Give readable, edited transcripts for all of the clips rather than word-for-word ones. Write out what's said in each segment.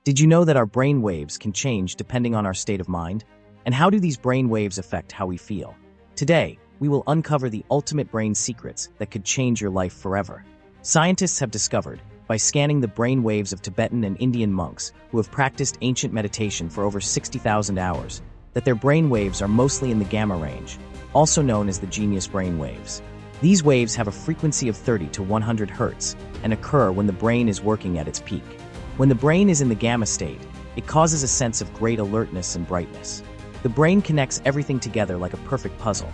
Did you know that our brain waves can change depending on our state of mind? And how do these brain waves affect how we feel? Today, we will uncover the ultimate brain secrets that could change your life forever. Scientists have discovered, by scanning the brain waves of Tibetan and Indian monks who have practiced ancient meditation for over 60,000 hours, that their brain waves are mostly in the gamma range, also known as the genius brain waves. These waves have a frequency of 30 to 100 Hz and occur when the brain is working at its peak. When the brain is in the gamma state, it causes a sense of great alertness and brightness. The brain connects everything together like a perfect puzzle.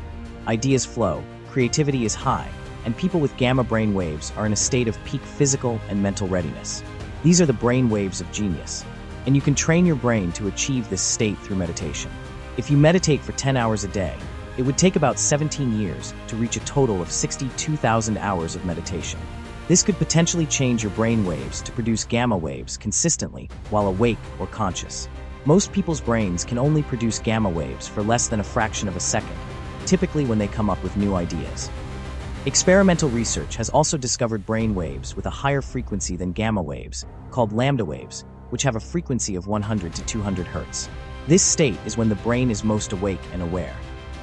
Ideas flow, creativity is high, and people with gamma brain waves are in a state of peak physical and mental readiness. These are the brain waves of genius, and you can train your brain to achieve this state through meditation. If you meditate for 10 hours a day, it would take about 17 years to reach a total of 62,000 hours of meditation. This could potentially change your brain waves to produce gamma waves consistently while awake or conscious. Most people's brains can only produce gamma waves for less than a fraction of a second, typically when they come up with new ideas. Experimental research has also discovered brain waves with a higher frequency than gamma waves, called lambda waves, which have a frequency of 100 to 200 Hz. This state is when the brain is most awake and aware.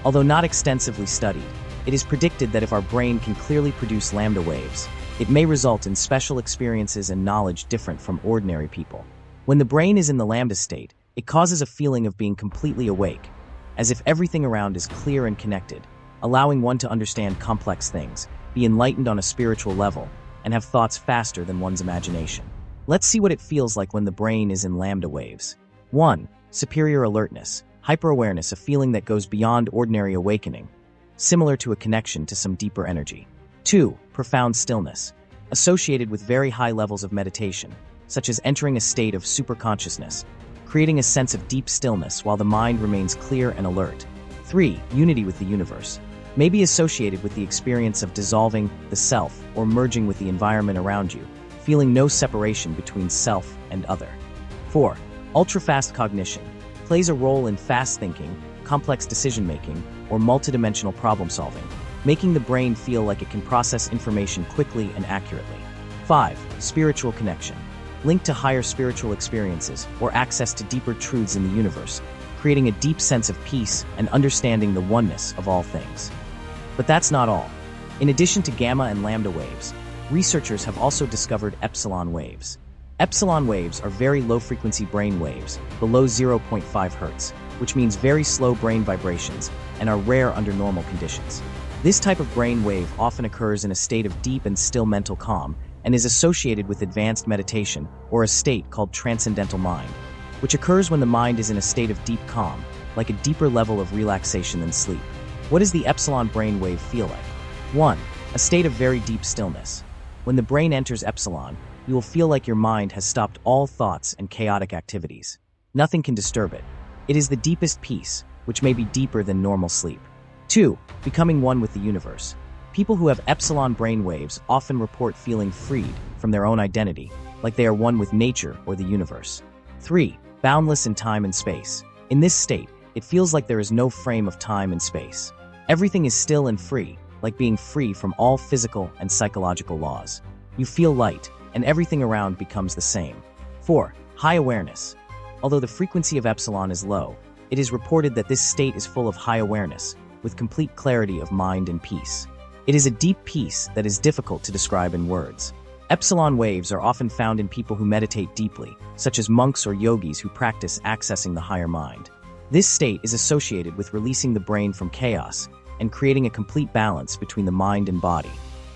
Although not extensively studied, it is predicted that if our brain can clearly produce lambda waves, it may result in special experiences and knowledge different from ordinary people. When the brain is in the lambda state, it causes a feeling of being completely awake, as if everything around is clear and connected, allowing one to understand complex things, be enlightened on a spiritual level, and have thoughts faster than one's imagination. Let's see what it feels like when the brain is in lambda waves. 1. Superior alertness. Hyper-awareness, a feeling that goes beyond ordinary awakening, similar to a connection to some deeper energy. 2. Profound stillness. Associated with very high levels of meditation, such as entering a state of superconsciousness, creating a sense of deep stillness while the mind remains clear and alert. 3. Unity with the universe. May be associated with the experience of dissolving the self or merging with the environment around you, feeling no separation between self and other. 4. Ultra-fast cognition. Plays a role in fast thinking, complex decision-making, or multidimensional problem-solving, making the brain feel like it can process information quickly and accurately. 5. Spiritual connection. Linked to higher spiritual experiences or access to deeper truths in the universe, creating a deep sense of peace and understanding the oneness of all things. But that's not all. In addition to gamma and lambda waves, researchers have also discovered epsilon waves. Epsilon waves are very low-frequency brain waves, below 0.5 Hz, which means very slow brain vibrations and are rare under normal conditions. This type of brain wave often occurs in a state of deep and still mental calm and is associated with advanced meditation or a state called transcendental mind, which occurs when the mind is in a state of deep calm, like a deeper level of relaxation than sleep. What does the epsilon brain wave feel like? 1. A state of very deep stillness. When the brain enters epsilon, you will feel like your mind has stopped all thoughts and chaotic activities. Nothing can disturb it. It is the deepest peace, which may be deeper than normal sleep. 2. Becoming one with the universe. People who have epsilon brain waves often report feeling freed from their own identity, like they are one with nature or the universe. 3. Boundless in time and space. In this state, it feels like there is no frame of time and space. Everything is still and free, like being free from all physical and psychological laws. You feel light, and everything around becomes the same. 4. High awareness. Although the frequency of epsilon is low, it is reported that this state is full of high awareness, with complete clarity of mind and peace. It is a deep peace that is difficult to describe in words. Epsilon waves are often found in people who meditate deeply, such as monks or yogis who practice accessing the higher mind. This state is associated with releasing the brain from chaos and creating a complete balance between the mind and body.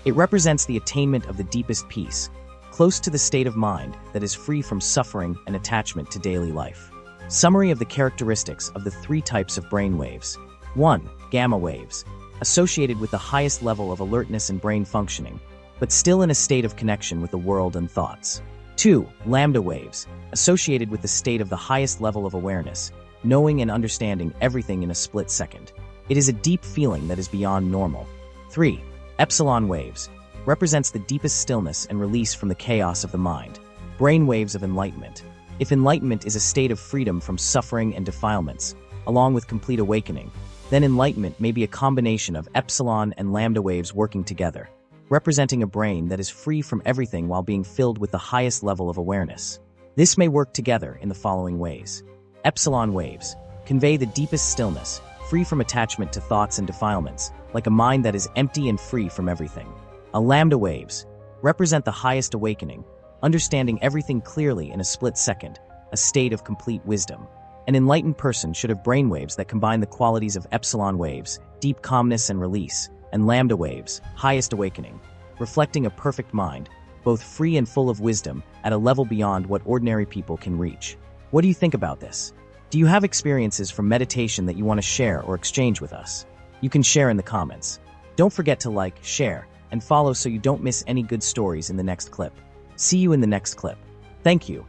It represents the attainment of the deepest peace, close to the state of mind that is free from suffering and attachment to daily life. Summary of the characteristics of the 3 types of brain waves. 1. Gamma waves. Associated with the highest level of alertness and brain functioning, but still in a state of connection with the world and thoughts. 2. Lambda waves. Associated with the state of the highest level of awareness, knowing and understanding everything in a split second. It is a deep feeling that is beyond normal. 3. Epsilon waves. Represents the deepest stillness and release from the chaos of the mind. Brain waves of enlightenment. If enlightenment is a state of freedom from suffering and defilements, along with complete awakening, then enlightenment may be a combination of epsilon and lambda waves working together, representing a brain that is free from everything while being filled with the highest level of awareness. This may work together in the following ways. Epsilon waves convey the deepest stillness, free from attachment to thoughts and defilements, like a mind that is empty and free from everything. Lambda waves represent the highest awakening, understanding everything clearly in a split second, a state of complete wisdom. An enlightened person should have brainwaves that combine the qualities of epsilon waves, deep calmness and release, and lambda waves, highest awakening, reflecting a perfect mind, both free and full of wisdom, at a level beyond what ordinary people can reach. What do you think about this? Do you have experiences from meditation that you want to share or exchange with us? You can share in the comments. Don't forget to like, share, and follow so you don't miss any good stories in the next clip. See you in the next clip. Thank you.